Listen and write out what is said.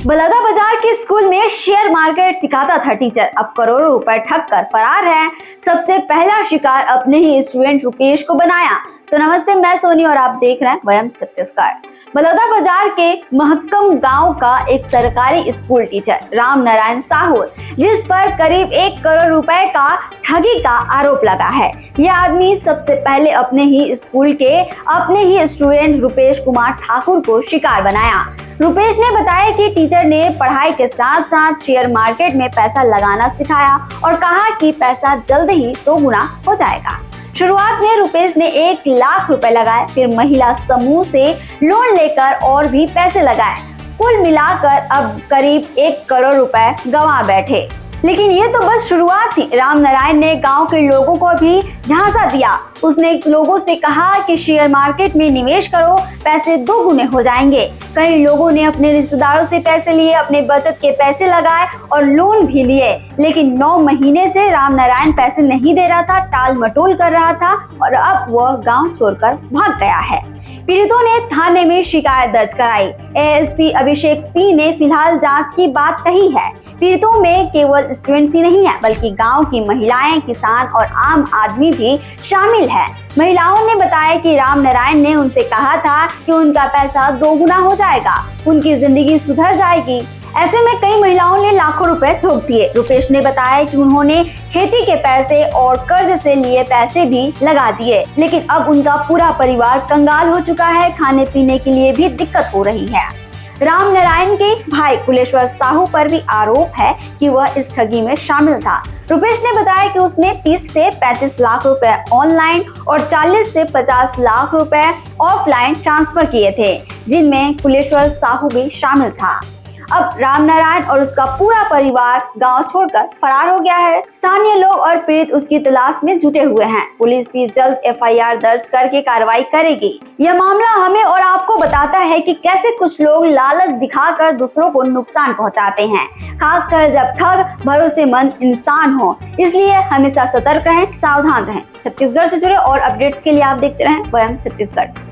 बलौदाबाजार के स्कूल में share market सिखाता था टीचर, अब करोड़ों रुपए ठग कर फरार है। सबसे पहला शिकार अपने ही स्टूडेंट रुपेश को बनाया। तो नमस्ते, मैं सोनी और आप देख रहे हैं वयम छत्तीसगढ़। बलौदाबाजार के महक्कम गांव का एक सरकारी स्कूल टीचर राम नारायण साहू, जिस पर करीब 1 करोड़ रुपए का ठगी का आरोप लगा है। यह आदमी सबसे पहले अपने ही स्कूल के अपने ही स्टूडेंट रुपेश कुमार ठाकुर को शिकार बनाया। रुपेश ने बताया कि टीचर ने पढ़ाई के साथ साथ शेयर मार्केट में पैसा लगाना सिखाया और कहा कि पैसा जल्द ही 2 गुना हो जाएगा। शुरुआत में रुपेश ने 1 लाख रुपए लगाए, फिर महिला समूह से लोन लेकर और भी पैसे लगाए। कुल मिलाकर अब करीब 1 करोड़ रुपए गंवा बैठे। लेकिन ये तो बस शुरुआत थी। राम नारायण ने गांव के लोगों को भी झांसा दिया। उसने लोगों से कहा कि शेयर मार्केट में निवेश करो, पैसे 2 गुने हो जाएंगे। कई लोगों ने अपने रिश्तेदारों से पैसे लिए, अपने बचत के पैसे लगाए और लोन भी लिए, लेकिन 9 महीने से राम नारायण पैसे नहीं दे रहा था, टाल मटोल कर रहा था और अब वह गांव छोड़कर भाग गया है। पीड़ितों ने थाने में शिकायत दर्ज कराई। एएसपी अभिषेक सिंह ने फिलहाल जांच की बात कही है। पीड़ितों में केवल स्टूडेंट्स ही नहीं है, बल्कि गांव की महिलाएं, किसान और आम आदमी भी शामिल है। महिलाओं ने बताया कि राम नारायण ने उनसे कहा था कि उनका पैसा 2 गुना हो जाएगा, उनकी जिंदगी सुधर जाएगी। ऐसे में कई महिलाओं ने लाखों रुपए ठोक दिए। रुपेश ने बताया कि उन्होंने खेती के पैसे और कर्ज से लिए पैसे भी लगा दिए, लेकिन अब उनका पूरा परिवार कंगाल हो चुका है। खाने पीने के लिए भी दिक्कत हो रही है। राम नारायण के भाई कुलेश्वर साहू पर भी आरोप है कि वह इस ठगी में शामिल था। रुपेश ने बताया कि उसने 30 से 35 लाख रुपए ऑनलाइन और 40 से 50 लाख रुपए ऑफलाइन ट्रांसफर किए थे, जिनमें कुलेश्वर साहू भी शामिल था। अब राम नारायण और उसका पूरा परिवार गांव छोड़कर फरार हो गया है। स्थानीय लोग और पीड़ित उसकी तलाश में जुटे हुए हैं। पुलिस भी जल्द एफआईआर दर्ज करके कार्रवाई करेगी। यह मामला हमें और आपको बताता है कि कैसे कुछ लोग लालच दिखाकर दूसरों को नुकसान पहुंचाते हैं, खासकर जब ठग भरोसेमंद इंसान हो। इसलिए हमेशा सतर्क रहें, सावधान रहें। छत्तीसगढ़ से जुड़े और अपडेट्स के लिए आप देखते रहें वयम छत्तीसगढ़।